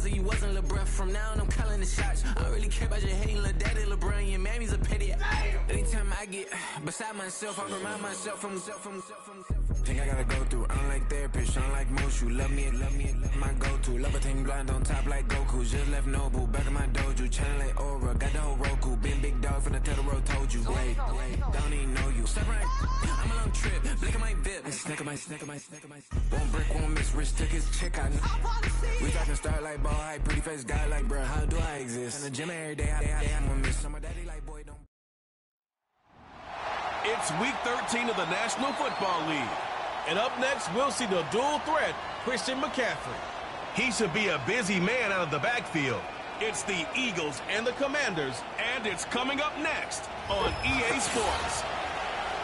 so you wasn't LeBron. From now on, I'm calling the shots. I don't really care about your hating, little daddy, LeBron. Your mammy's a petty. Anytime I get beside myself, I remind myself from. Think I gotta go through. I don't like therapist, I don't like most. You love me, my go-to. Love a team blind on top like Goku. Just left Noble, back in my dojo. Channel like Aura, got the whole Roku. Been big dog from the tell the road, told you. Wait, don't even know you. Step right, I'm a long trip. Blink of my VIP. Snack of my. One brick, one miss. Rich took his chick, I know. We talking start like ball high, pretty face guy like, bro, how do I exist? In the gym every day, I'm gonna miss. Some of daddy like, boy, don't. It's week 13 of the National Football League. And up next, we'll see the dual threat, Christian McCaffrey. He should be a busy man out of the backfield. It's the Eagles and the Commanders, and it's coming up next on EA Sports.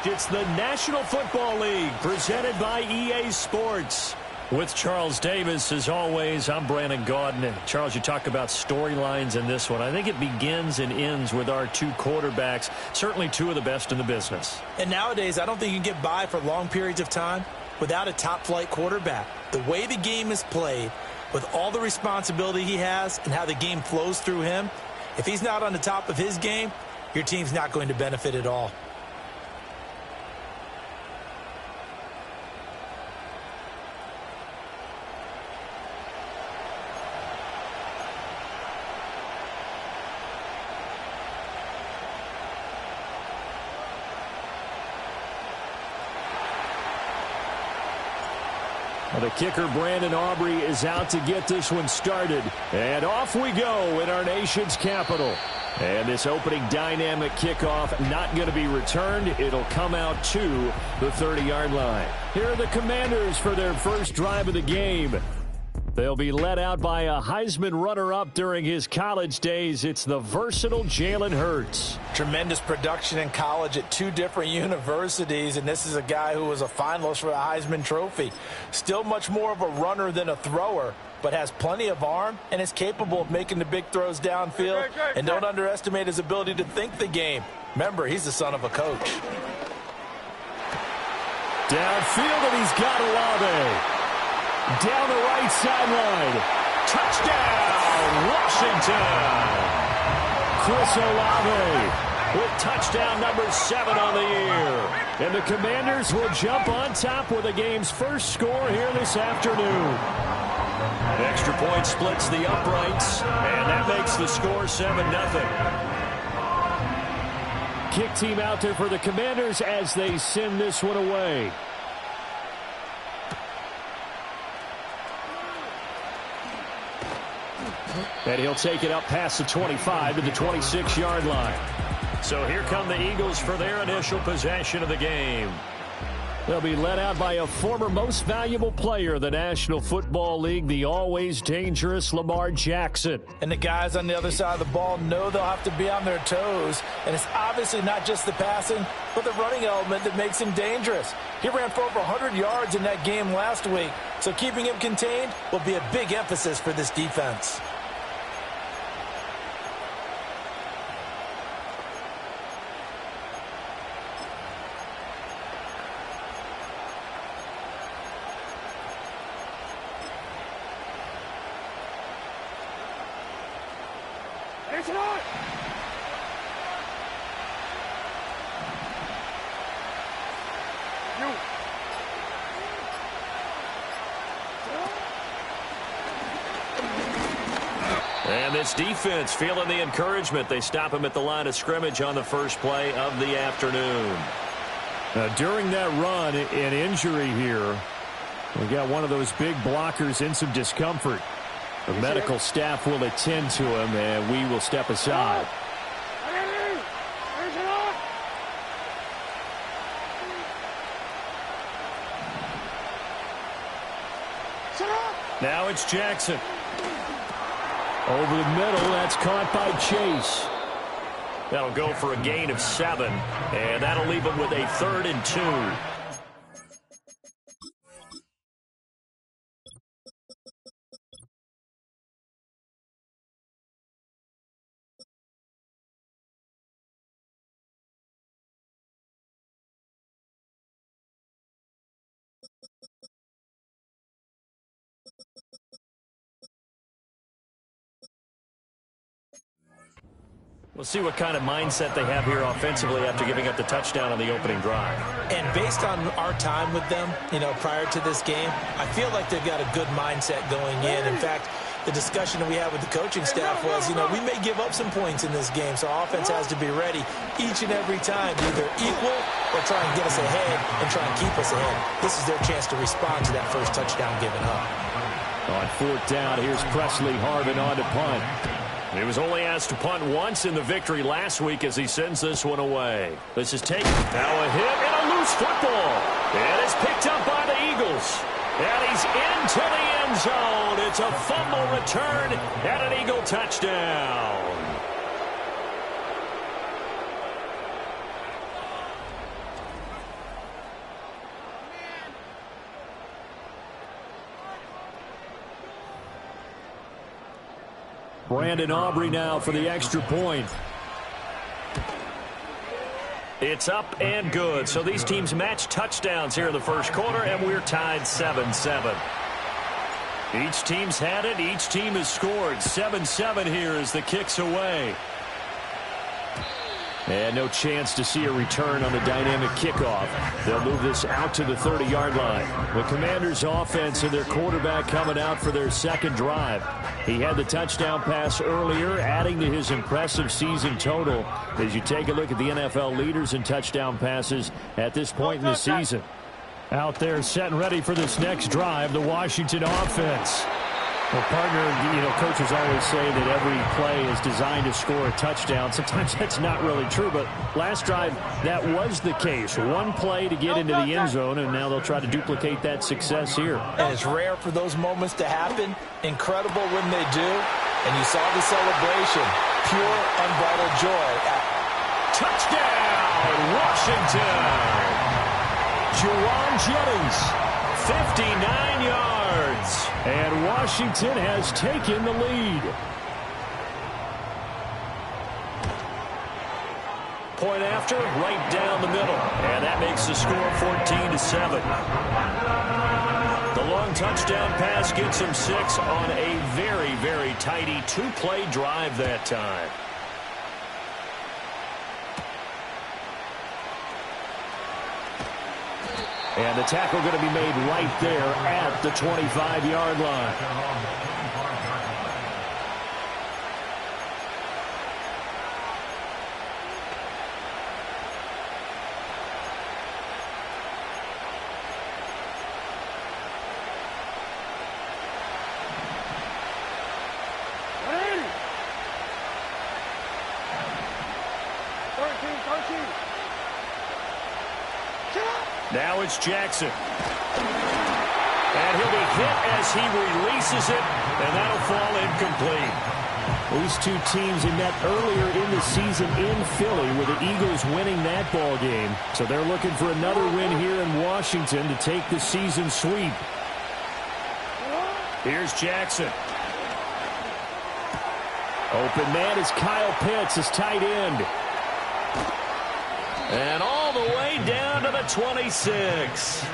It's the National Football League presented by EA Sports. With Charles Davis, as always, I'm Brandon Gaudin. And Charles, you talk about storylines in this one. I think it begins and ends with our two quarterbacks, certainly two of the best in the business. And nowadays, I don't think you can get by for long periods of time without a top-flight quarterback. The way the game is played, with all the responsibility he has and how the game flows through him, if he's not on the top of his game, your team's not going to benefit at all. The kicker, Brandon Aubrey, is out to get this one started. And off we go in our nation's capital. And this opening dynamic kickoff not going to be returned. It'll come out to the 30-yard line. Here are the Commanders for their first drive of the game. They'll be led out by a Heisman runner-up during his college days. It's the versatile Jalen Hurts. Tremendous production in college at two different universities, and this is a guy who was a finalist for the Heisman Trophy. Still much more of a runner than a thrower, but has plenty of arm and is capable of making the big throws downfield. And don't underestimate his ability to think the game. Remember, he's the son of a coach. Downfield, and he's got Olave. Down the right sideline. Touchdown, Washington. Chris Olave with touchdown number 7 on the year. And the Commanders will jump on top with the game's first score here this afternoon. Extra point splits the uprights, and that makes the score 7-0. Kick team out there for the Commanders as they send this one away. And he'll take it up past the 25 to the 26-yard line. So here come the Eagles for their initial possession of the game. They'll be led out by a former most valuable player of the National Football League, the always dangerous Lamar Jackson. And the guys on the other side of the ball know they'll have to be on their toes. And it's obviously not just the passing, but the running element that makes him dangerous. He ran for over 100 yards in that game last week, so keeping him contained will be a big emphasis for this defense. And this defense feeling the encouragement. They stop him at the line of scrimmage on the first play of the afternoon. During that run, an injury here. We got one of those big blockers in some discomfort. The medical staff will attend to him, and we will step aside. Now it's Jackson. Over the middle, that's caught by Chase. That'll go for a gain of 7, and that'll leave him with a 3rd and 2. We'll see what kind of mindset they have here offensively after giving up the touchdown on the opening drive. And based on our time with them, prior to this game, I feel like they've got a good mindset going in. In fact, the discussion that we had with the coaching staff was, we may give up some points in this game, so offense has to be ready each and every time to either equal or try and get us ahead and try and keep us ahead. This is their chance to respond to that first touchdown given up. On fourth down, here's Presley Harvin on to punt. He was only asked to punt once in the victory last week as he sends this one away. This is taken. Now a hit and a loose football. And it's picked up by the Eagles. And he's into the end zone. It's a fumble return and an Eagle touchdown. Brandon Aubrey now for the extra point. It's up and good. So these teams match touchdowns here in the first quarter, and we're tied 7-7. Each team's had it. Each team has scored. 7-7 here as the kick's away. And no chance to see a return on the dynamic kickoff. They'll move this out to the 30-yard line. The Commanders' offense and their quarterback coming out for their second drive. He had the touchdown pass earlier, adding to his impressive season total as you take a look at the NFL leaders in touchdown passes at this point in the season. Out there set and ready for this next drive, the Washington offense. Well, partner, coaches always say that every play is designed to score a touchdown. Sometimes that's not really true, but last drive, that was the case. One play to get into the end zone, and now they'll try to duplicate that success here. And it's rare for those moments to happen. Incredible when they do. And you saw the celebration. Pure, unbridled joy. Touchdown, Washington! Juwan Jennings, 59 yards. And Washington has taken the lead. Point after, right down the middle. And that makes the score 14-7. The long touchdown pass gets him 6 on a very, very tidy two-play drive that time. And the tackle going to be made right there at the 25-yard line. Now it's Jackson. And he'll be hit as he releases it, and that'll fall incomplete. These two teams met earlier in the season in Philly with the Eagles winning that ball game. So they're looking for another win here in Washington to take the season sweep. Here's Jackson. Open man is Kyle Pitts, his tight end. And all the way down to the 26.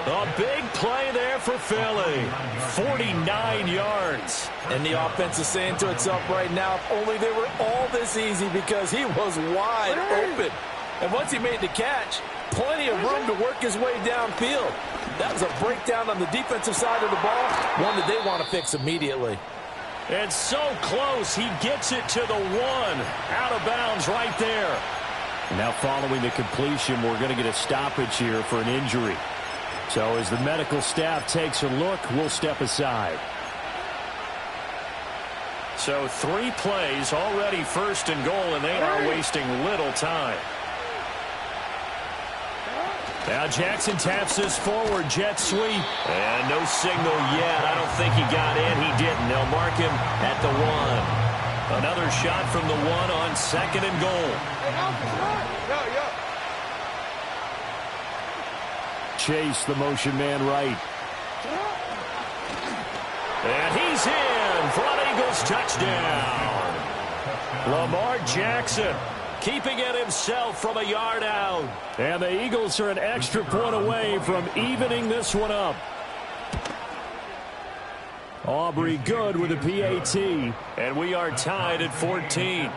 A big play there for Philly. 49 yards. And the offense is saying to itself right now, if only they were all this easy, because he was wide open. And once he made the catch, plenty of room to work his way downfield. That was a breakdown on the defensive side of the ball, one that they want to fix immediately. And so close, he gets it to the 1. Out of bounds right there. Now following the completion, we're going to get a stoppage here for an injury. So as the medical staff takes a look, we'll step aside. So 3 plays already first and goal, and they are wasting little time. Now Jackson taps this forward, jet sweep. And no signal yet. I don't think he got in. He didn't. They'll mark him at the 1. Another shot from the 1 on second and goal. Chase, the motion man right. And he's in for an Eagles touchdown. Lamar Jackson keeping it himself from a yard out. And the Eagles are an extra point away from evening this one up. Aubrey good with a PAT. And we are tied at 14.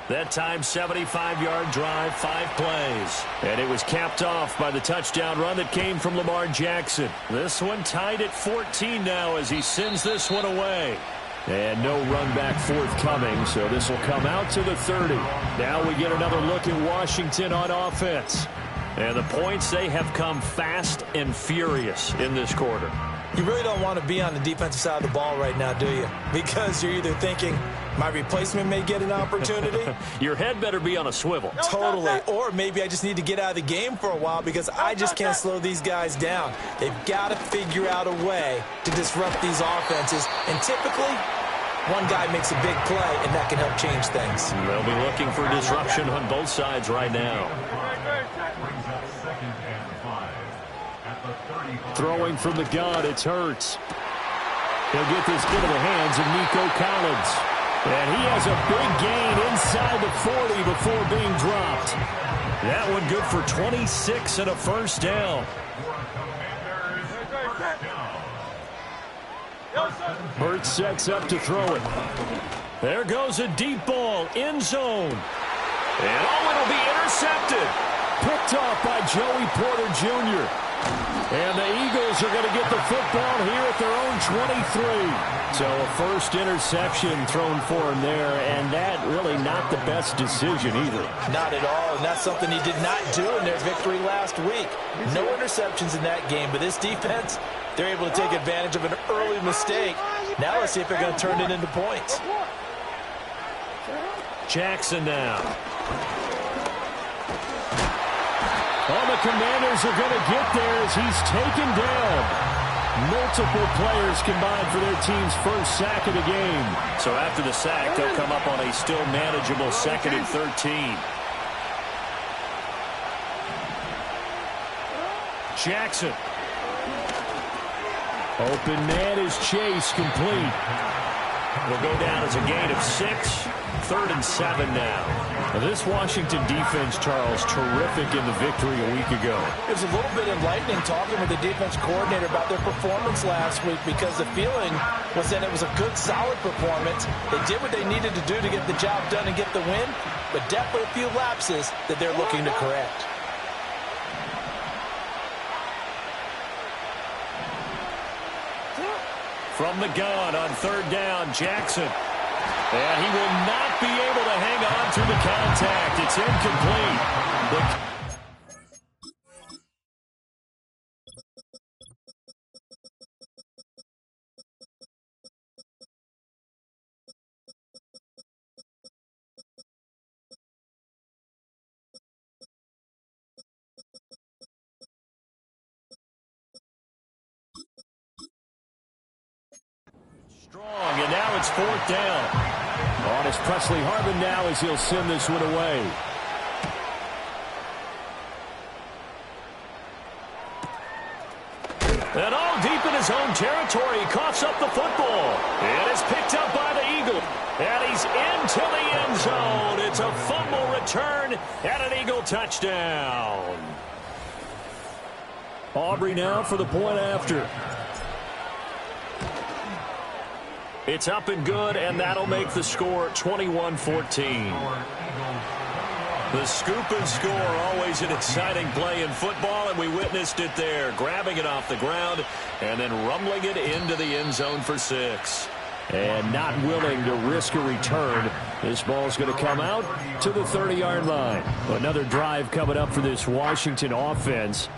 That time, 75-yard drive, 5 plays. And it was capped off by the touchdown run that came from Lamar Jackson. This one tied at 14 now as he sends this one away. And no run back forthcoming, so this will come out to the 30. Now we get another look at Washington on offense. And the points, they have come fast and furious in this quarter. You really don't want to be on the defensive side of the ball right now, do you? Because you're either thinking, my replacement may get an opportunity. Your head better be on a swivel. Totally. Or maybe I just need to get out of the game for a while because I just can't slow these guys down. They've got to figure out a way to disrupt these offenses. And typically, one guy makes a big play, and that can help change things. They'll be looking for disruption on both sides right now. Throwing from the gun, it's Hurts. He'll get this into the hands of Nico Collins. And he has a big gain inside the 40 before being dropped. That one good for 26 and a first down. Hurts sets up to throw it. There goes a deep ball, end zone. And it'll be intercepted. Picked off by Joey Porter Jr. And the Eagles are going to get the football here at their own 23. So a first interception thrown for him there, and that really not the best decision either. Not at all, and that's something he did not do in their victory last week. No interceptions in that game, but this defense, they're able to take advantage of an early mistake. Now let's see if they're going to turn it into points. Jackson now. Oh, the Commanders are going to get there as he's taken down. Multiple players combined for their team's first sack of the game. So after the sack, they'll come up on a still manageable 2nd and 13. Jackson. Open man is Chase, complete. Will go down as a gain of 6. 3rd and 7 now. Now this Washington defense, Charles, terrific in the victory a week ago. It was a little bit enlightening talking with the defense coordinator about their performance last week because the feeling was that it was a good, solid performance. They did what they needed to do to get the job done and get the win, but definitely a few lapses that they're looking to correct. From the gun on 3rd down, Jackson. And he will not be able to hang on through the contact. It's incomplete. Strong, and now it's 4th down. On is Presley Harvin now as he'll send this one away. And all deep in his own territory, he coughs up the football. And it's picked up by the Eagle. And he's into the end zone. It's a fumble return and an Eagle touchdown. Aubrey now for the point after. It's up and good, and that'll make the score 21-14. The scoop and score, always an exciting play in football, and we witnessed it there, grabbing it off the ground and then rumbling it into the end zone for 6. And not willing to risk a return. This ball's going to come out to the 30-yard line. Another drive coming up for this Washington offense.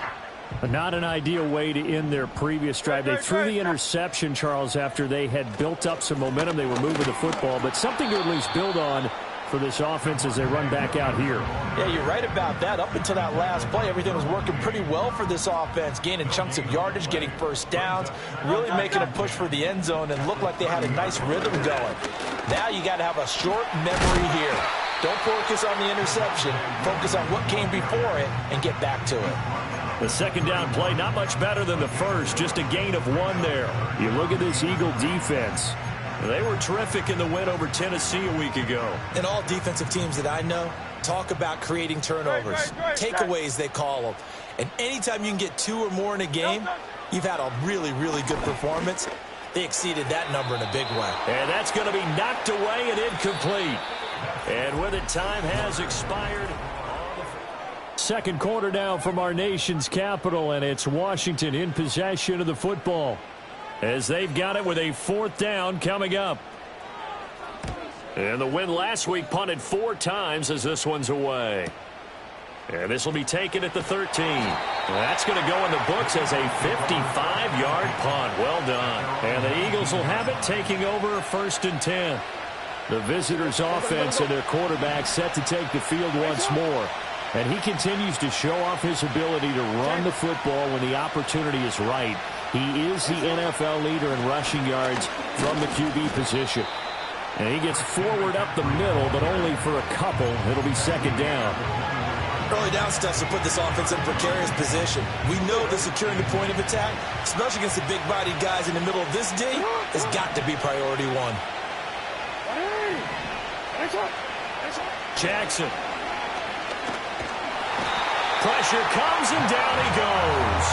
Not an ideal way to end their previous drive. They threw the interception, Charles, after they had built up some momentum. They were moving the football, but something to at least build on for this offense as they run back out here. Yeah, you're right about that. Up until that last play, everything was working pretty well for this offense, gaining chunks of yardage, getting first downs, really making a push for the end zone, and looked like they had a nice rhythm going. Now you got to have a short memory here. Don't focus on the interception. Focus on what came before it and get back to it. The second down play, not much better than the first, just a gain of 1 there. You look at this Eagle defense. They were terrific in the win over Tennessee a week ago. And all defensive teams that I know talk about creating turnovers. Takeaways, they call them. And anytime you can get 2 or more in a game, you've had a really, really good performance. They exceeded that number in a big way. And that's going to be knocked away and incomplete. And with it, time has expired. Second quarter now from our nation's capital, and it's Washington in possession of the football as they've got it with a 4th down coming up. And the win last week punted 4 times as this one's away. And this will be taken at the 13. That's going to go in the books as a 55-yard punt. Well done. And the Eagles will have it, taking over 1st and 10. The visitors' offense and their quarterback set to take the field once more. And he continues to show off his ability to run the football when the opportunity is right. He is the NFL leader in rushing yards from the QB position. And he gets forward up the middle, but only for a couple. It'll be 2nd down. Early down steps will put this offense in a precarious position. We know that securing the point of attack, especially against the big-bodied guys in the middle of this D, has got to be priority 1. Jackson. Pressure comes, and down he goes.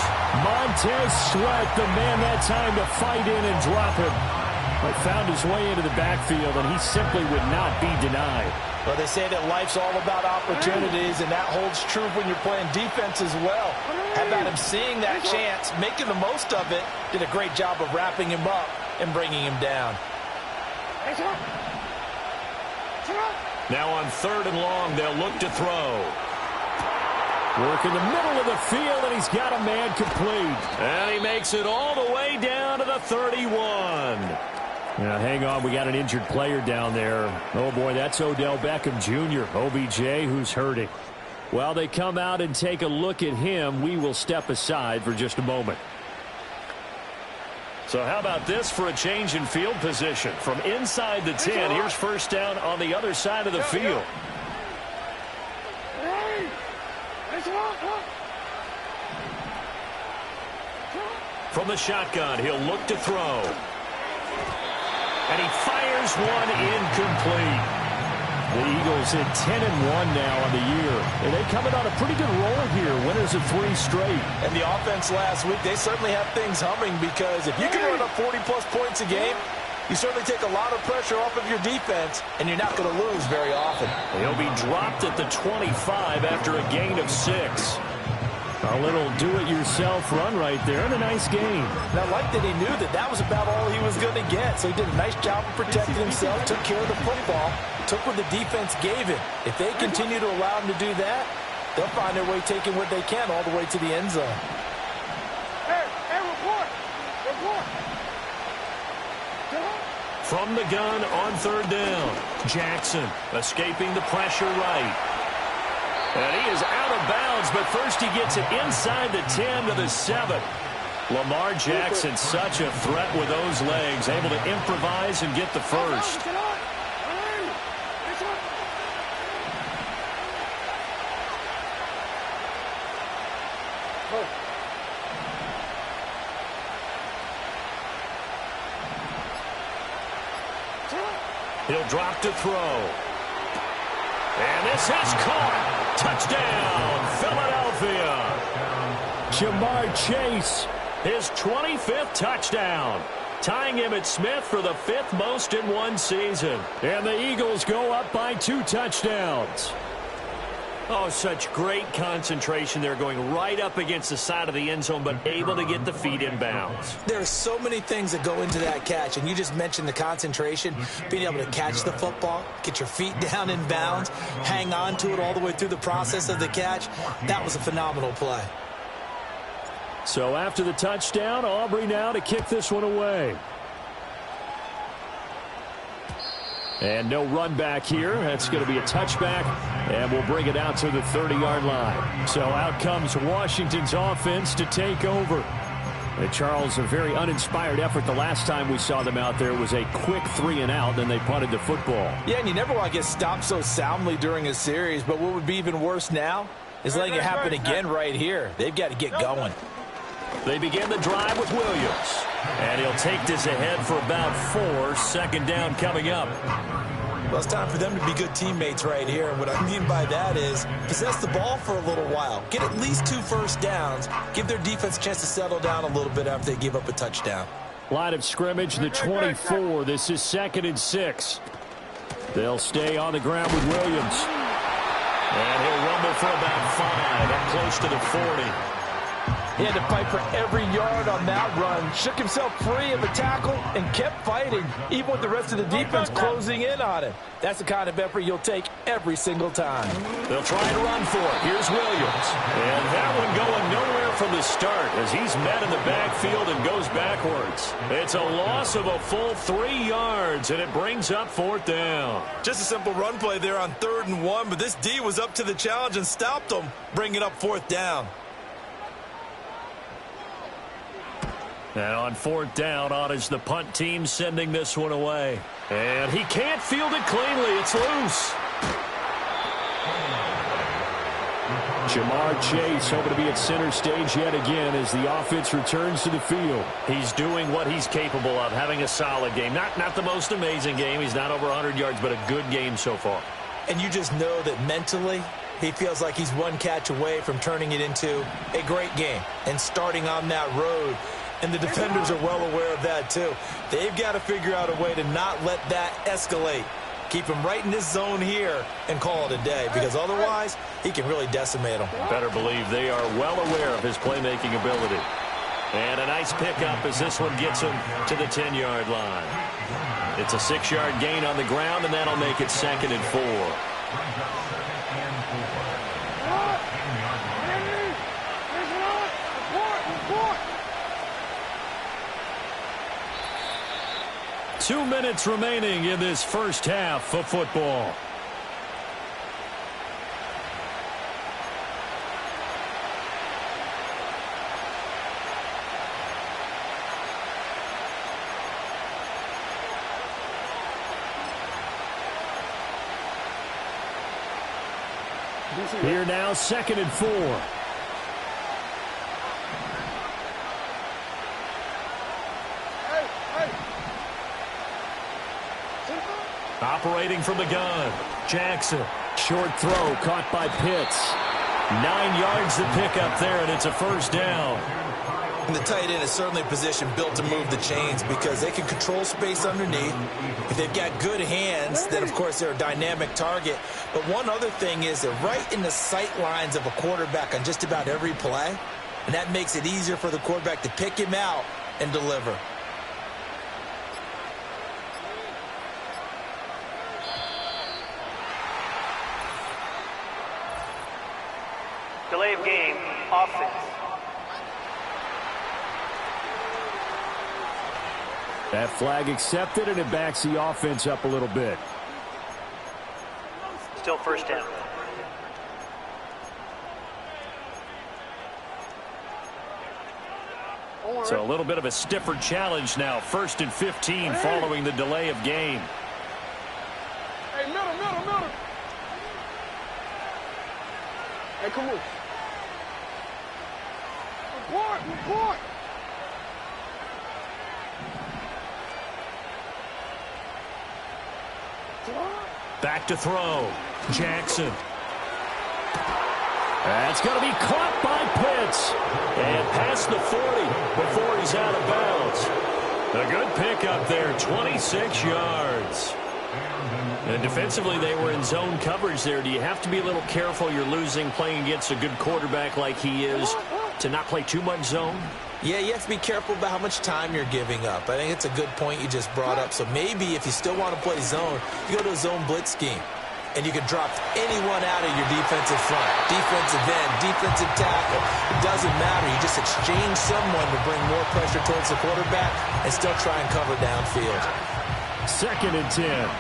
Montez Sweat, the man that time to fight in and drop him. But found his way into the backfield, and he simply would not be denied. Well, they say that life's all about opportunities, and that holds true when you're playing defense as well. How about him seeing that chance, making the most of it, did a great job of wrapping him up and bringing him down. Now on 3rd and long, they'll look to throw. Work in the middle of the field, and he's got a man complete. And he makes it all the way down to the 31. Now, hang on, we got an injured player down there. Oh, boy, that's Odell Beckham Jr., OBJ, who's hurting. While they come out and take a look at him, we will step aside for just a moment. So how about this for a change in field position? From inside the 10, here's 1st down on the other side of the field. From the shotgun, he'll look to throw. And he fires one incomplete. The Eagles at 10-1 now on the year. And they coming on a pretty good roll here. Winners of 3 straight. And the offense last week, they certainly have things humming, because if you can run up 40-plus points a game, you certainly take a lot of pressure off of your defense, and you're not going to lose very often. He'll be dropped at the 25 after a gain of 6. A little do-it-yourself run right there, and a nice game. And I like that he knew that that was about all he was going to get. So he did a nice job of protecting himself, took care of the football, took what the defense gave him. If they continue to allow him to do that, they'll find their way taking what they can all the way to the end zone. From the gun on 3rd down, Jackson escaping the pressure right. And he is out of bounds, but first he gets it inside the 10 to the 7. Lamar Jackson, such a threat with those legs, able to improvise and get the first. He'll drop to throw. And this is caught. Touchdown, Philadelphia. Jamar Chase, his 25th touchdown, tying him at Smith for the 5th most in one season. And the Eagles go up by 2 touchdowns. Oh, such great concentration there, going right up against the side of the end zone, but able to get the feet in bounds. There are so many things that go into that catch, and you just mentioned the concentration, being able to catch the football, get your feet down in bounds, hang on to it all the way through the process of the catch. That was a phenomenal play. So after the touchdown, Aubrey now to kick this one away. And no run back here. That's going to be a touchback, and we'll bring it out to the 30-yard line. So out comes Washington's offense to take over. And Charles, a very uninspired effort. The last time we saw them out there was a quick 3-and-out, then they punted the football. Yeah, and you never want to get stopped so soundly during a series, but what would be even worse now is letting it happen again right here. They've got to get going. They begin the drive with Williams. And he'll take this ahead for about 4. 2nd down coming up. Well, it's time for them to be good teammates right here. And what I mean by that is possess the ball for a little while. Get at least 2 first downs. Give their defense a chance to settle down a little bit after they give up a touchdown. Line of scrimmage, the 24. This is 2nd and 6. They'll stay on the ground with Williams. And he'll rumble for about 5, up close to the 40. He had to fight for every yard on that run, shook himself free of the tackle, and kept fighting, even with the rest of the defense closing in on him. That's the kind of effort you'll take every single time. They'll try to run for it. Here's Williams. And that one going nowhere from the start as he's met in the backfield and goes backwards. It's a loss of a full 3 yards, and it brings up 4th down. Just a simple run play there on 3rd and 1, but this D was up to the challenge and stopped him, bringing up 4th down. And on 4th down, on is the punt team sending this one away. And he can't field it cleanly. It's loose. Jamar Chase hoping to be at center stage yet again as the offense returns to the field. He's doing what he's capable of, having a solid game. Not the most amazing game. He's not over 100 yards, but a good game so far. And you just know that mentally, he feels like he's one catch away from turning it into a great game and starting on that road. And the defenders are well aware of that, too. They've got to figure out a way to not let that escalate. Keep him right in this zone here and call it a day, because otherwise he can really decimate them. Better believe they are well aware of his playmaking ability. And a nice pickup as this one gets him to the 10-yard line. It's a 6-yard gain on the ground, and that'll make it 2nd and 4. 2 minutes remaining in this first half of football. Here now, 2nd and 4. Operating from the gun, Jackson. Short throw caught by Pitts. 9 yards to pick up there, and it's a 1st down. And the tight end is certainly a position built to move the chains because they can control space underneath. If they've got good hands, then, of course, they're a dynamic target. But one other thing is they're right in the sight lines of a quarterback on just about every play, and that makes it easier for the quarterback to pick him out and deliver. Delay of game, offense. That flag accepted, and it backs the offense up a little bit. Still 1st down. So a little bit of a stiffer challenge now. 1st and 15 following the delay of game. Hey, middle. Hey, come on. Report. Back to throw. Jackson. That's going to be caught by Pitts. And past the 40 before he's out of bounds. A good pickup there, 26 yards. And defensively, they were in zone coverage there. Do you have to be a little careful? You're losing playing against a good quarterback like he is to not play too much zone? Yeah, you have to be careful about how much time you're giving up. I think it's a good point you just brought up. So maybe if you still want to play zone, you go to a zone blitz scheme. And you can drop anyone out of your defensive front. Defensive end, defensive tackle. It doesn't matter. You just exchange someone to bring more pressure towards the quarterback and still try and cover downfield. 2nd and 10.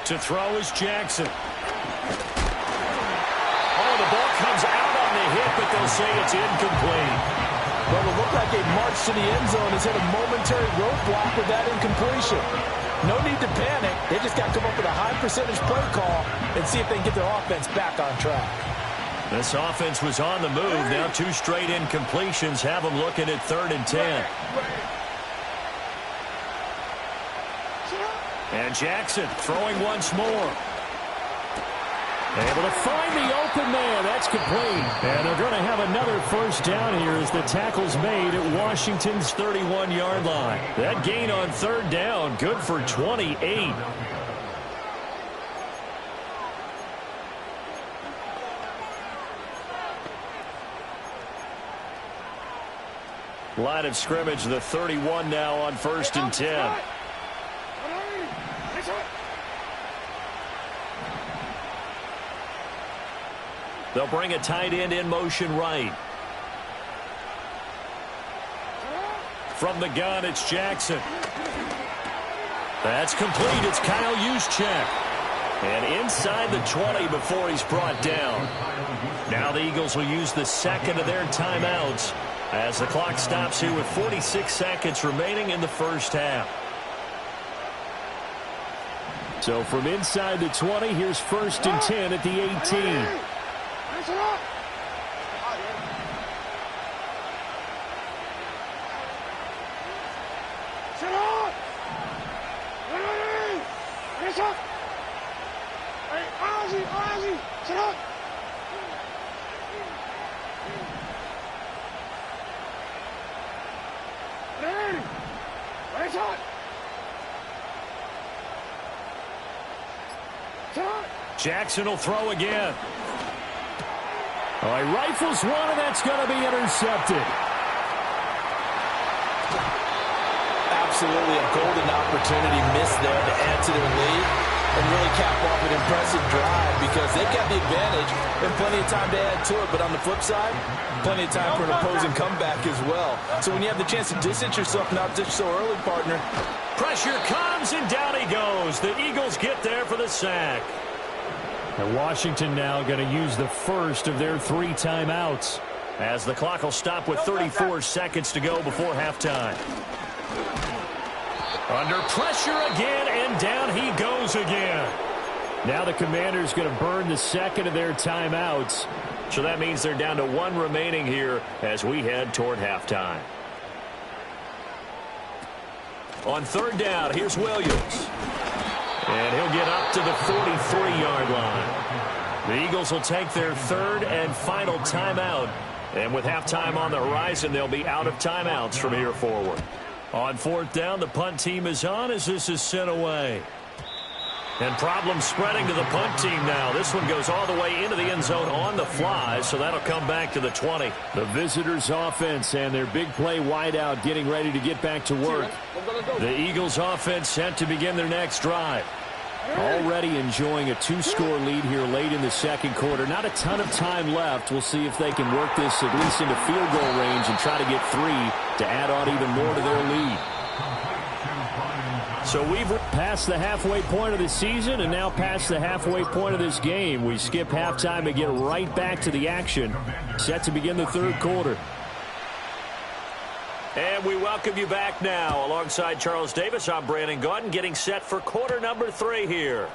To throw is Jackson. Oh, the ball comes out on the hit, but they'll say it's incomplete. Well, it looked like a march to the end zone has hit a momentary roadblock with that incompletion. No need to panic. They just got to come up with a high percentage play call and see if they can get their offense back on track. This offense was on the move. Now 2 straight incompletions have them looking at 3rd and 10. And Jackson throwing once more. Able to find the open man. That's complete. And they're going to have another first down here as the tackle's made at Washington's 31-yard line. That gain on third down, good for 28. Line of scrimmage, the 31 now on 1st and 10. They'll bring a tight end in motion right. From the gun, it's Jackson. That's complete. It's Kyle Juszczyk. And inside the 20 before he's brought down. Now the Eagles will use the second of their timeouts as the clock stops here with 46 seconds remaining in the first half. So from inside the 20, here's 1st and 10 at the 18. Jackson will throw again. Oh, he rifles one, and that's going to be intercepted. Absolutely a golden opportunity missed there to add to their lead and really cap off an impressive drive because they've got the advantage and plenty of time to add to it. But on the flip side, plenty of time for an opposing comeback as well. So when you have the chance to distance yourself, not just so early, partner. Pressure comes, and down he goes. The Eagles get there for the sack. And Washington now going to use the first of their 3 timeouts as the clock will stop with 34 seconds to go before halftime. Under pressure again, and down he goes again. Now the Commanders going to burn the second of their timeouts. So that means they're down to 1 remaining here as we head toward halftime. On 3rd down, here's Williams. And he'll get up to the 43-yard line. The Eagles will take their 3rd and final timeout. And with halftime on the horizon, they'll be out of timeouts from here forward. On 4th down, the punt team is on as this is sent away. And problems spreading to the punt team now. This one goes all the way into the end zone on the fly, so that'll come back to the 20. The visitors' offense and their big play wideout getting ready to get back to work. The Eagles' offense set to begin their next drive. Already enjoying a 2-score lead here late in the second quarter. Not a ton of time left. We'll see if they can work this at least into field goal range and try to get 3 to add on even more to their lead. So we've passed the halfway point of the season and now past the halfway point of this game. We skip halftime and get right back to the action. Set to begin the 3rd quarter. And we welcome you back now. Alongside Charles Davis, I'm Brandon Gaudin, getting set for quarter number 3 here.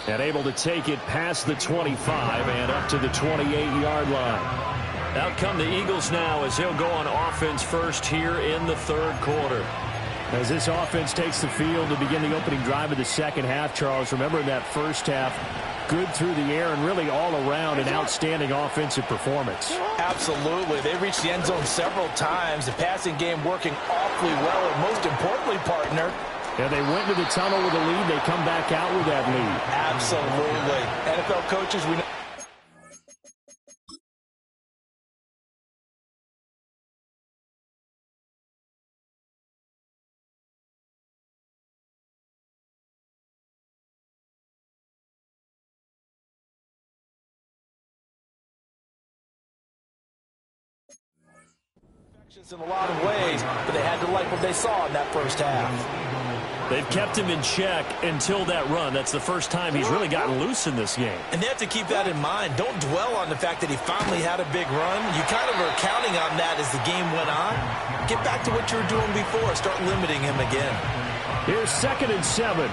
And able to take it past the 25 and up to the 28-yard line. Out come the Eagles now as they'll go on offense first here in the 3rd quarter. As this offense takes the field to begin the opening drive of the second half, Charles, remember in that first half, good through the air and really all around an outstanding offensive performance. Absolutely. They reached the end zone several times. The passing game working awfully well, and most importantly, partner, yeah, they went to the tunnel with a lead. They come back out with that lead. Absolutely. NFL coaches, we know. In a lot of ways, but they had to like what they saw in that first half. They've kept him in check until that run. That's the first time he's really gotten loose in this game. And they have to keep that in mind. Don't dwell on the fact that he finally had a big run. You kind of are counting on that as the game went on. Get back to what you were doing before. Start limiting him again. Here's 2nd and 7.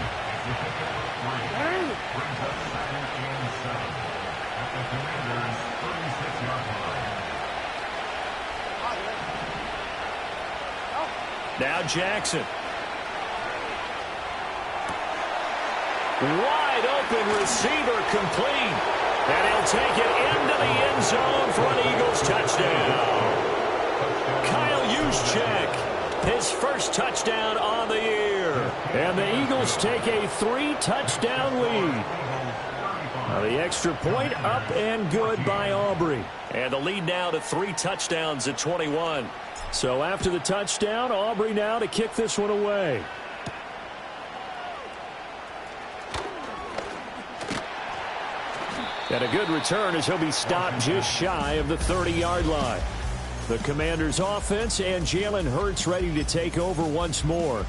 Now Jackson. Wide open receiver complete. And he'll take it into the end zone for an Eagles touchdown. Kyle Juszczyk, his first touchdown on the year. And the Eagles take a 3-touchdown lead. Now the extra point up and good by Aubrey. And the lead now to 3 touchdowns at 21. So after the touchdown, Aubrey now to kick this one away. And a good return as he'll be stopped just shy of the 30-yard line. The Commanders' offense and Jalen Hurts ready to take over once more.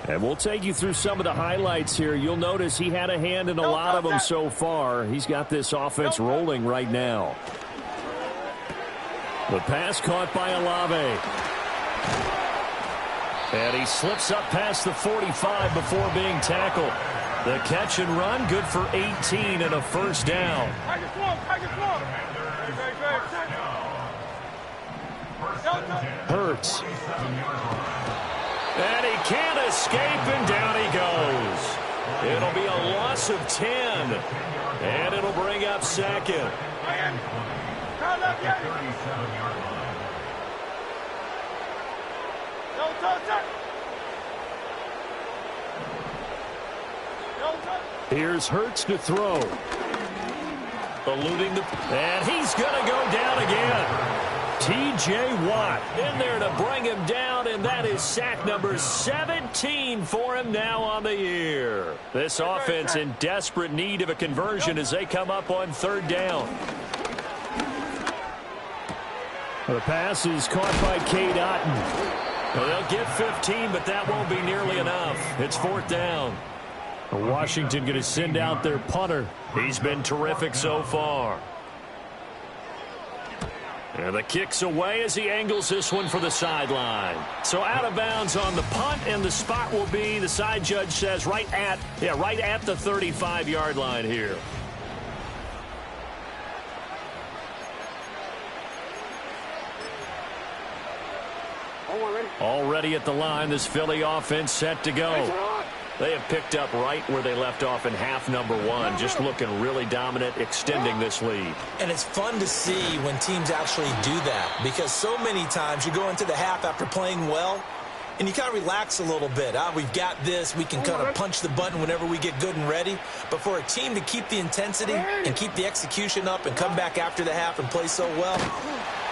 And we'll take you through some of the highlights here. You'll notice he had a hand in a lot of them so far. He's got this offense rolling right now. The pass caught by Olave. And he slips up past the 45 before being tackled. The catch and run, good for 18 and a first down. Hurts. And he can't escape, and down he goes. It'll be a loss of 10. And it'll bring up second. Here's Hurts to throw. Eluding the... And he's going to go down again. T.J. Watt in there to bring him down, and that is sack number 17 for him now on the year. This offense in desperate need of a conversion as they come up on third down. The pass is caught by Cade Otton. Well, they'll get 15, but that won't be nearly enough. It's fourth down. Washington going to send out their punter. He's been terrific so far. And the kick's away as he angles this one for the sideline. So out of bounds on the punt, and the spot will be, the side judge says, right at the 35-yard line here. Already at the line, this Philly offense set to go. They have picked up right where they left off in half number one, just looking really dominant, extending this lead. And it's fun to see when teams actually do that, because so many times you go into the half after playing well, and you kind of relax a little bit. We've got this. We can kind of punch the button whenever we get good and ready. But for a team to keep the intensity and keep the execution up and come back after the half and play so well,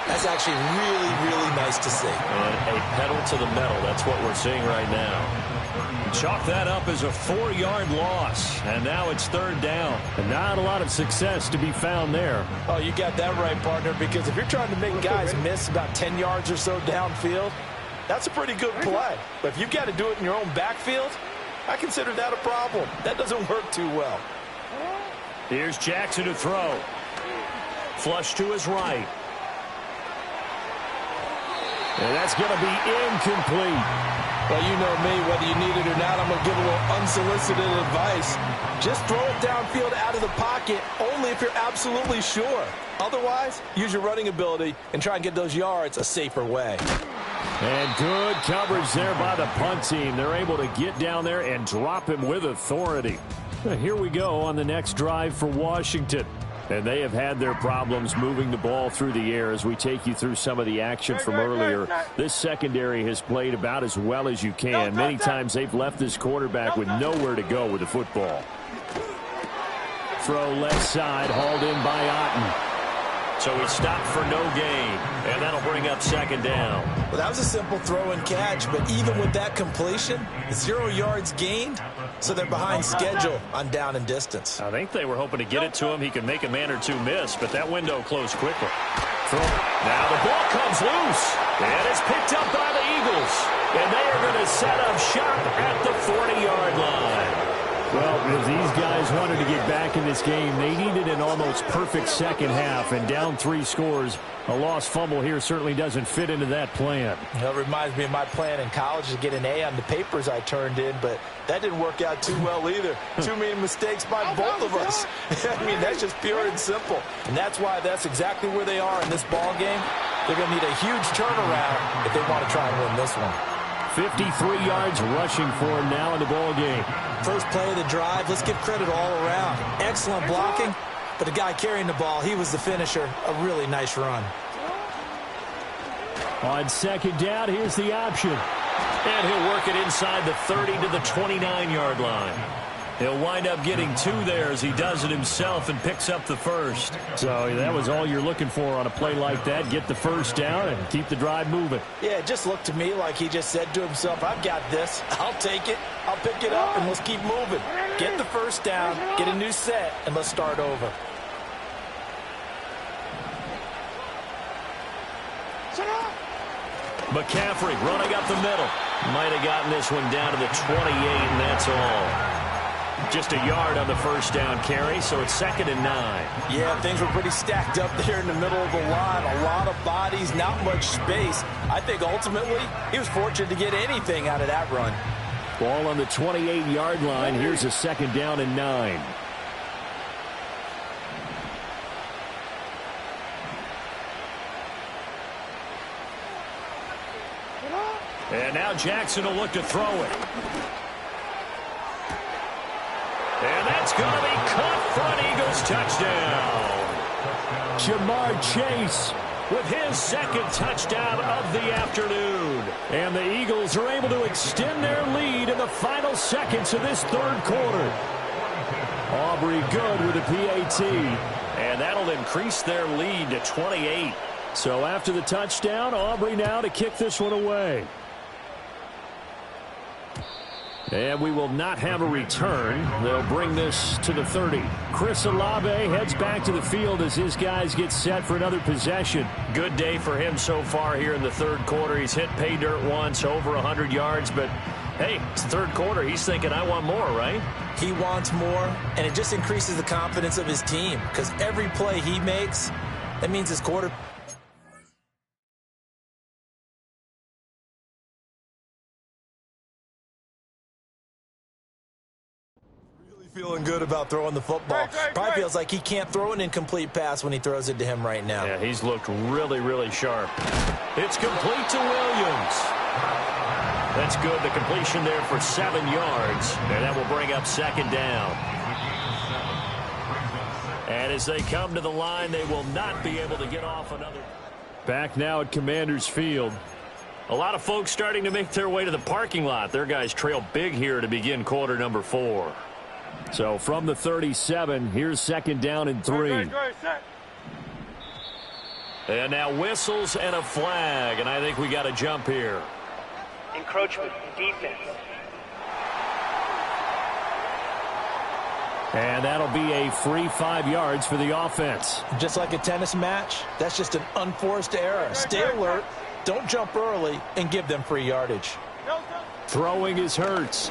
that's actually really, really nice to see. And a pedal to the metal. That's what we're seeing right now. Chalk that up as a 4-yard loss. And now it's third down. And not a lot of success to be found there. Oh, you got that right, partner, because if you're trying to make guys miss about 10 yards or so downfield, that's a pretty good play. But if you've got to do it in your own backfield, I consider that a problem. That doesn't work too well. Here's Jackson to throw. Flush to his right. And that's going to be incomplete. Well, you know me, whether you need it or not, I'm going to give a little unsolicited advice. Just throw it downfield out of the pocket only if you're absolutely sure. Otherwise, use your running ability and try and get those yards a safer way. And good coverage there by the punt team. They're able to get down there and drop him with authority. Here we go on the next drive for Washington. And they have had their problems moving the ball through the air as we take you through some of the action from earlier. This secondary has played about as well as you can. Many times they've left this quarterback with nowhere to go with the football. Throw left side, hauled in by Otton. So he stopped for no gain, and that'll bring up second down. Well, that was a simple throw and catch, but even with that completion, 0 yards gained, so they're behind schedule on down and distance. I think they were hoping to get it to him. He could make a man or two miss, but that window closed quickly. Now the ball comes loose, and it's picked up by the Eagles, and they are going to set up shop at the 40-yard line. Well, if these guys wanted to get back in this game, they needed an almost perfect second half, and down 3 scores. A lost fumble here certainly doesn't fit into that plan. It reminds me of my plan in college to get an A on the papers I turned in, but that didn't work out too well either. Too many mistakes by both of us. I mean, that's just pure and simple. And that's why that's exactly where they are in this ball game. They're going to need a huge turnaround if they want to try and win this one. 53 yards rushing for him now in the ball game. First play of the drive, let's give credit all around. Excellent blocking, but the guy carrying the ball, he was the finisher. A really nice run. On second down, here's the option. And he'll work it inside the 30 to the 29-yard line. He'll wind up getting 2 there as he does it himself and picks up the first. So that was all you're looking for on a play like that. Get the first down and keep the drive moving. Yeah, it just looked to me like he just said to himself, I've got this. I'll take it. I'll pick it up, and let's keep moving. Get the first down, get a new set, and let's start over. McCaffrey running up the middle. Might have gotten this one down to the 28, and that's all. Just a yard on the first down carry, so it's 2nd and 9. Yeah, things were pretty stacked up there in the middle of the line. A lot of bodies, not much space. I think ultimately he was fortunate to get anything out of that run. Ball on the 28-yard line. Here's a 2nd down and 9. And now Jackson will look to throw it. And that's going to be caught for an Eagles touchdown. Jamar Chase with his 2nd touchdown of the afternoon. And the Eagles are able to extend their lead in the final seconds of this 3rd quarter. Aubrey good with a PAT. And that'll increase their lead to 28. So after the touchdown, Aubrey now to kick this one away. And we will not have a return. They'll bring this to the 30. Chris Olave heads back to the field as his guys get set for another possession. Good day for him so far here in the 3rd quarter. He's hit pay dirt once, over 100 yards. But, hey, it's the 3rd quarter. He's thinking, I want more, right? He wants more, and it just increases the confidence of his team because every play he makes, that means his quarter. Feeling good about throwing the football. Probably feels like he can't throw an incomplete pass when he throws it to him right now. Yeah, he's looked really, really sharp. It's complete to Williams. That's good. The completion there for 7 yards. And that will bring up 2nd down. And as they come to the line, they will not be able to get off another. Back now at Commanders Field. A lot of folks starting to make their way to the parking lot. Their guys trail big here to begin quarter number 4. So from the 37, here's 2nd down and 3. And now whistles and a flag, and I think we got a jump here. Encroachment, defense. And that'll be a free 5 yards for the offense. Just like a tennis match, that's just an unforced error. Stay alert, don't jump early, and give them free yardage. Throwing is Hurts.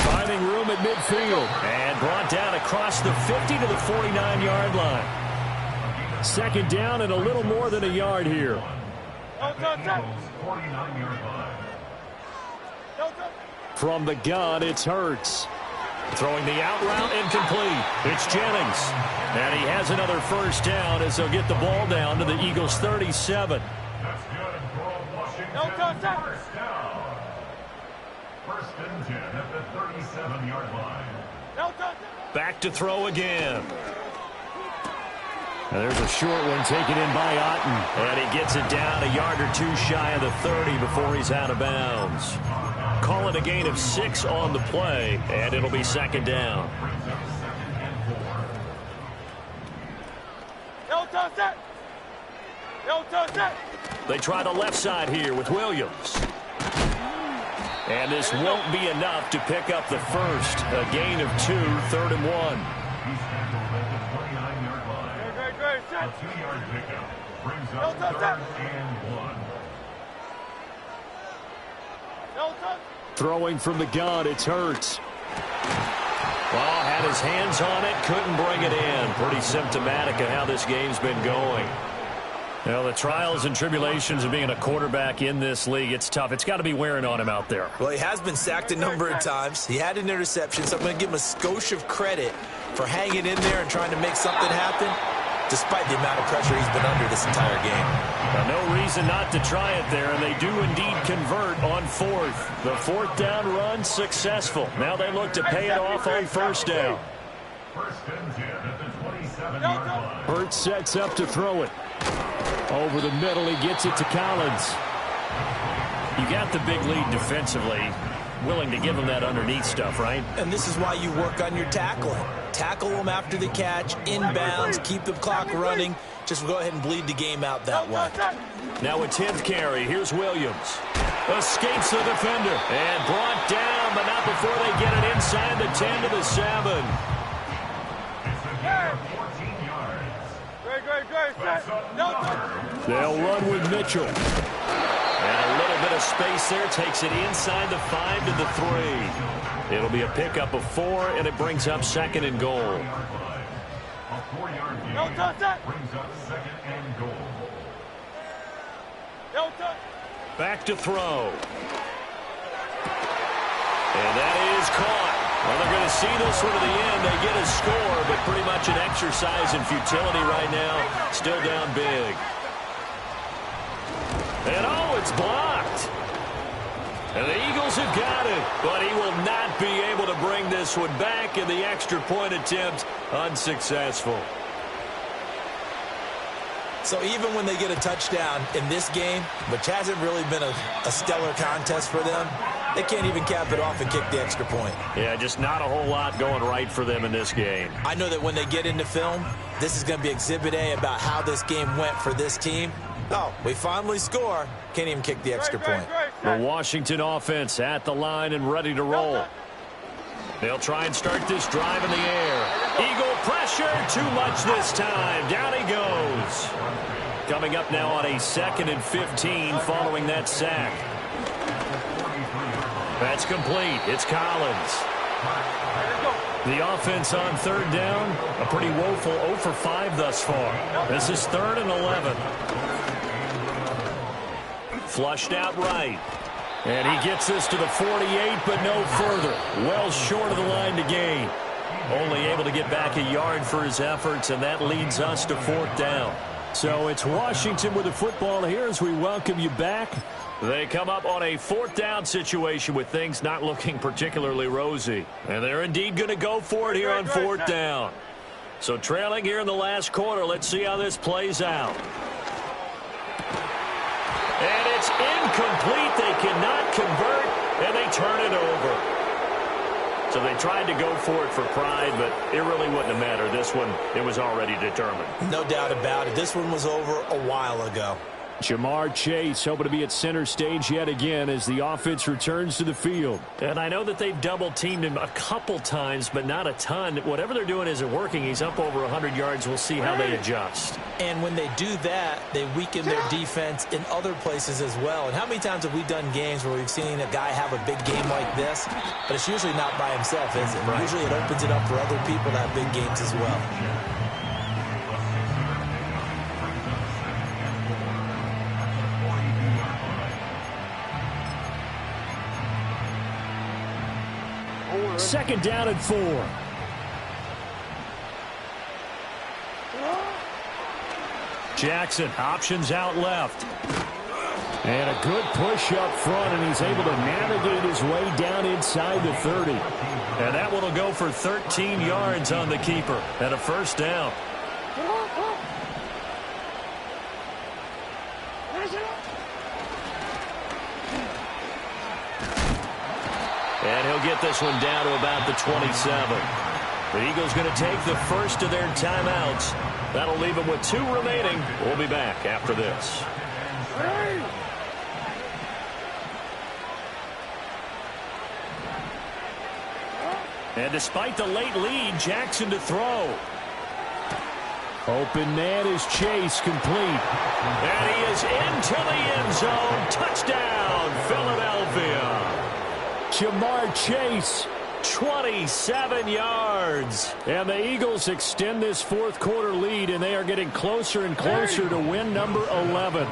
Finding room at midfield. And brought down across the 50 to the 49-yard line. 2nd down and a little more than a yard here. From the gun, it's Hurts. Throwing the out route incomplete. It's Jennings. And he has another first down as they'll get the ball down to the Eagles' 37. First and 10 at the 37-yard line. Back to throw again. And there's a short one taken in by Otten. And he gets it down a yard or 2 shy of the 30 before he's out of bounds. Call it a gain of 6 on the play, and it'll be 2nd down. They try the left side here with Williams. And this won't be enough to pick up the first. A gain of 2, 3rd and 1. He's tackled at the 29-yard line. A 2-yard pickup brings up 3rd and 1. Throwing from the gun, it's Hurts. Well, had his hands on it, couldn't bring it in. Pretty symptomatic of how this game's been going. Well, the trials and tribulations of being a quarterback in this league, it's tough. It's got to be wearing on him out there. Well, he has been sacked a number of times. He had an interception, so I'm going to give him a skosh of credit for hanging in there and trying to make something happen. despite the amount of pressure he's been under this entire game. Well, no reason not to try it there, and they do indeed convert on fourth. The fourth down run successful. Now they look to pay it off on first down. First and 10 at the 27-yard line. Hurts sets up to throw it. Over the middle, he gets it to Collins. You got the big lead defensively. Willing to give them that underneath stuff, right? And this is why you work on your tackling. Tackle them after the catch, inbounds, keep the clock running. Just go ahead and bleed the game out that way. Now a 10th carry. Here's Williams. Escapes the defender. And brought down, but not before they get it inside the 10 to the 7. It's a gain of 14 yards. Great. They'll run with Mitchell. And a little bit of space there. Takes it inside the 5 to the 3. It'll be a pickup of 4, and it brings up second and goal. A 4-yard gain brings up second and goal. Back to throw. And that is caught. Well, they're going to see this one to the end. They get a score, but pretty much an exercise in futility right now. Still down big. And oh, it's blocked. And the Eagles have got it, but he will not be able to bring this one back, and the extra point attempt unsuccessful. So even when they get a touchdown in this game, which hasn't really been a stellar contest for them, they can't even cap it off and kick the extra point. Yeah, just not a whole lot going right for them in this game. I know that when they get into film, this is going to be Exhibit A about how this game went for this team. Oh, we finally score. Can't even kick the extra point. The Washington offense at the line and ready to roll. They'll try and start this drive in the air. Eagle pressure, too much this time. Down he goes. Coming up now on a 2nd and 15 following that sack. That's complete. It's Collins. The offense on 3rd down, a pretty woeful 0 for 5 thus far. This is 3rd and 11. Flushed out right. And he gets this to the 48, but no further. Well short of the line to gain. Only able to get back a yard for his efforts, and that leads us to 4th down. So it's Washington with the football here as we welcome you back. They come up on a 4th down situation with things not looking particularly rosy. And they're indeed going to go for it here on 4th down. So trailing here in the last quarter, let's see how this plays out. And it's incomplete. They cannot convert, and they turn it over. So they tried to go for it for pride, but it really wouldn't have mattered. This one, it was already determined. No doubt about it. This one was over a while ago. Jamar Chase hoping to be at center stage yet again as the offense returns to the field. And I know that they've double-teamed him a couple times, but not a ton. Whatever they're doing isn't working. He's up over 100 yards. We'll see how they adjust. And when they do that, they weaken their defense in other places as well. And how many times have we done games where we've seen a guy have a big game like this? But it's usually not by himself, is it? Right. Usually it opens it up for other people to have big games as well. Second down and 4. Jackson, options out left. And a good push up front, and he's able to navigate his way down inside the 30. And that one will go for 13 yards on the keeper and a 1st down. And he'll get this one down to about the 27. The Eagles going to take the first of their timeouts. That'll leave them with 2 remaining. We'll be back after this. And despite the late lead, Jackson to throw. Open man is Chase, complete. And he is into the end zone. Touchdown, Philadelphia. Jamar Chase. 27 yards. And the Eagles extend this 4th quarter lead, and they are getting closer and closer to win number 11.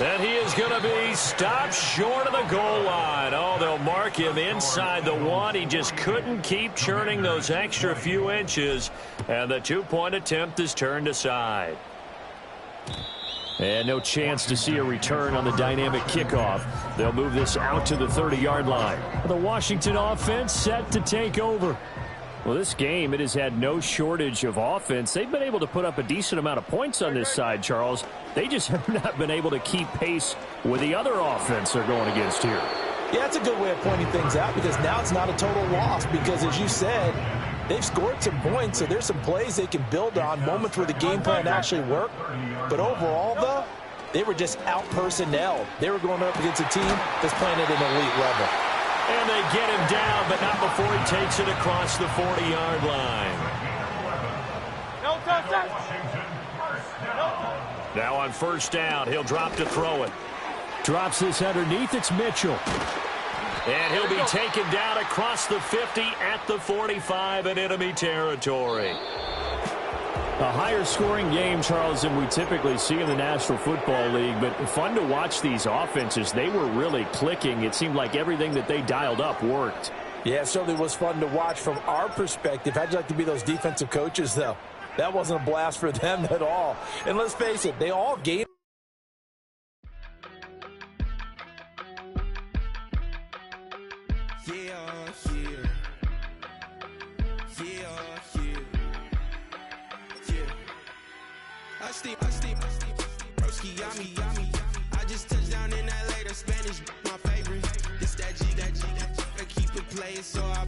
And he is going to be stopped short of the goal line. Oh, they'll mark him inside the one. He just couldn't keep churning those extra few inches. And the two-point attempt is turned aside. And no chance to see a return on the dynamic kickoff. They'll move this out to the 30-yard line. The Washington offense set to take over. Well, this game, it has had no shortage of offense. They've been able to put up a decent amount of points on this side, Charles. They just have not been able to keep pace with the other offense they're going against here. Yeah, that's a good way of pointing things out because now it's not a total loss because, as you said, they've scored some points, so there's some plays they can build on, moments where the game plan actually worked. But overall, though, they were just out-personnelled. They were going up against a team that's playing at an elite level. And they get him down, but not before he takes it across the 40-yard line. Now on first down, he'll drop to throw it. Drops this underneath. It's Mitchell. And he'll be taken down across the 50 at the 45 in enemy territory. A higher scoring game, Charles, than we typically see in the National Football League, but fun to watch these offenses. They were really clicking. It seemed like everything that they dialed up worked. Yeah, it certainly was fun to watch from our perspective. How'd you like to be those defensive coaches, though? That wasn't a blast for them at all. And let's face it, they all gained. I just touched down in LA, the Spanish, my favorite. This that G, I keep it playing, so I